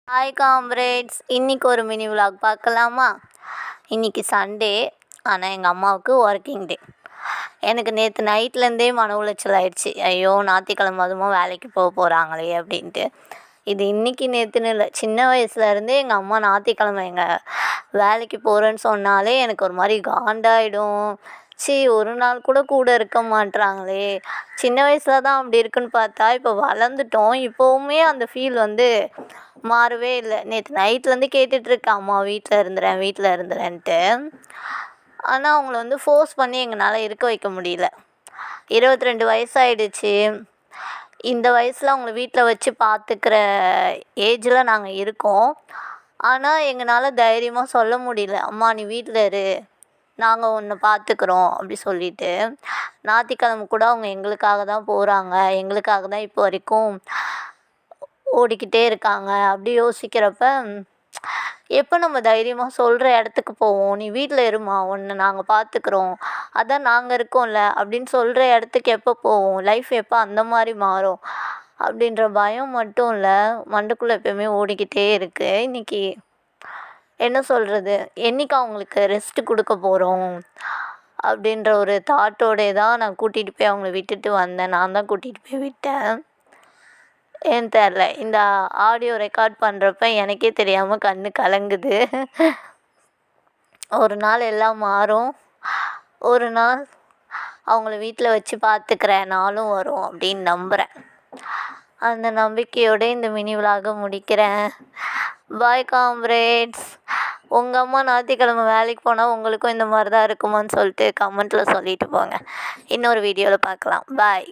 Hi comrades, இன்றைக்கி ஒரு mini vlog பார்க்கலாமா? இன்றைக்கி சண்டே, ஆனால் எங்கள் அம்மாவுக்கு ஒர்க்கிங் டே. எனக்கு நேற்று நைட்லேருந்தே மன உளைச்சல் ஆயிடுச்சு. ஐயோ, ஞாயிற்றுக்கிழமை அதுவும் வேலைக்கு போகிறாங்களே அப்படின்ட்டு. இது இன்றைக்கி நேற்றுன்னு இல்லை, சின்ன வயசுலேருந்தே எங்கள் அம்மா ஞாயிற்றுக்கிழமை எங்கள் வேலைக்கு போகிறேன்னு சொன்னாலே எனக்கு ஒரு மாதிரி காண்டாயிடும். ஒரு நாள் கூட இருக்க மாட்றாங்களே. சின்ன வயசில் தான் அப்படி இருக்குன்னு பார்த்தா இப்போ வளர்ந்துட்டோம். இப்போவுமே அந்த ஃபீல் மாறவே இல்லை. நேற்று நைட்லேருந்து கேட்டுட்ருக்கேன், அம்மா வீட்டில் இருந்துறேன்ட்டு. ஆனால் அவங்கள ஃபோர்ஸ் பண்ணி எங்களால் இருக்க வைக்க முடியல. 22 வயசாயிடுச்சு. இந்த வயசில் அவங்கள வீட்டில் வச்சு பார்த்துக்கிற ஏஜில் நாங்கள் இருக்கோம். ஆனால் எங்களால் தைரியமாக சொல்ல முடியல, அம்மா நீ வீட்டில் இரு, நாங்கள் உன்னை பார்த்துக்குறோம் அப்படி சொல்லிவிட்டு. ஞாயிற்றுக்கிழமை கூட அவங்க எங்களுக்காக தான் போகிறாங்க, எங்களுக்காக தான் இப்போ வரைக்கும் ஓடிக்கிட்டே இருக்காங்க. அப்படி யோசிக்கிறப்ப எப்போ நம்ம தைரியமாக சொல்கிற இடத்துக்கு போவோம், நீ வீட்டில் இருமா, உன்னை நாங்கள் பார்த்துக்குறோம், அதான் நாங்கள் இருக்கோம்ல அப்படின்னு சொல்கிற இடத்துக்கு எப்போ போவோம், லைஃப் எப்போ அந்த மாதிரி மாறும் அப்படின்ற பயம் மட்டும் இல்லை, மண்டைக்குள்ளே எப்போயுமே ஓடிக்கிட்டே இருக்குது. இன்றைக்கி என்ன சொல்கிறது, என்றைக்கு அவங்களுக்கு ரெஸ்ட்டு கொடுக்க போகிறோம் அப்படின்ற ஒரு தாட்டோடே தான் நான் கூட்டிகிட்டு போய் அவங்கள விட்டுட்டு வந்தேன். நான் தான் கூட்டிகிட்டு போய் விட்டேன். ஏன்னு தெரில, இந்த ஆடியோ ரெக்கார்ட் பண்ணுறப்ப எனக்கே தெரியாமல் கண் கலங்குது. ஒரு நாள் எல்லாம் மாறும், ஒரு நாள் அவங்கள வீட்டில் வச்சு பார்த்துக்கிற நாளும் வரும் அப்படின்னு நம்புகிறேன். அந்த நம்பிக்கையோடு இந்த மினி விலாக முடிக்கிறேன். பாய் காம்ரேட்ஸ். உங்கள் அம்மா ஞாயிற்றுக்கிழமை வேலைக்கு போனால் உங்களுக்கும் இந்த மாதிரி தான் இருக்குமான்னு சொல்லிட்டு கமெண்ட்டில் சொல்லிட்டு போங்க. இன்னொரு வீடியோவில் பார்க்கலாம். பாய்.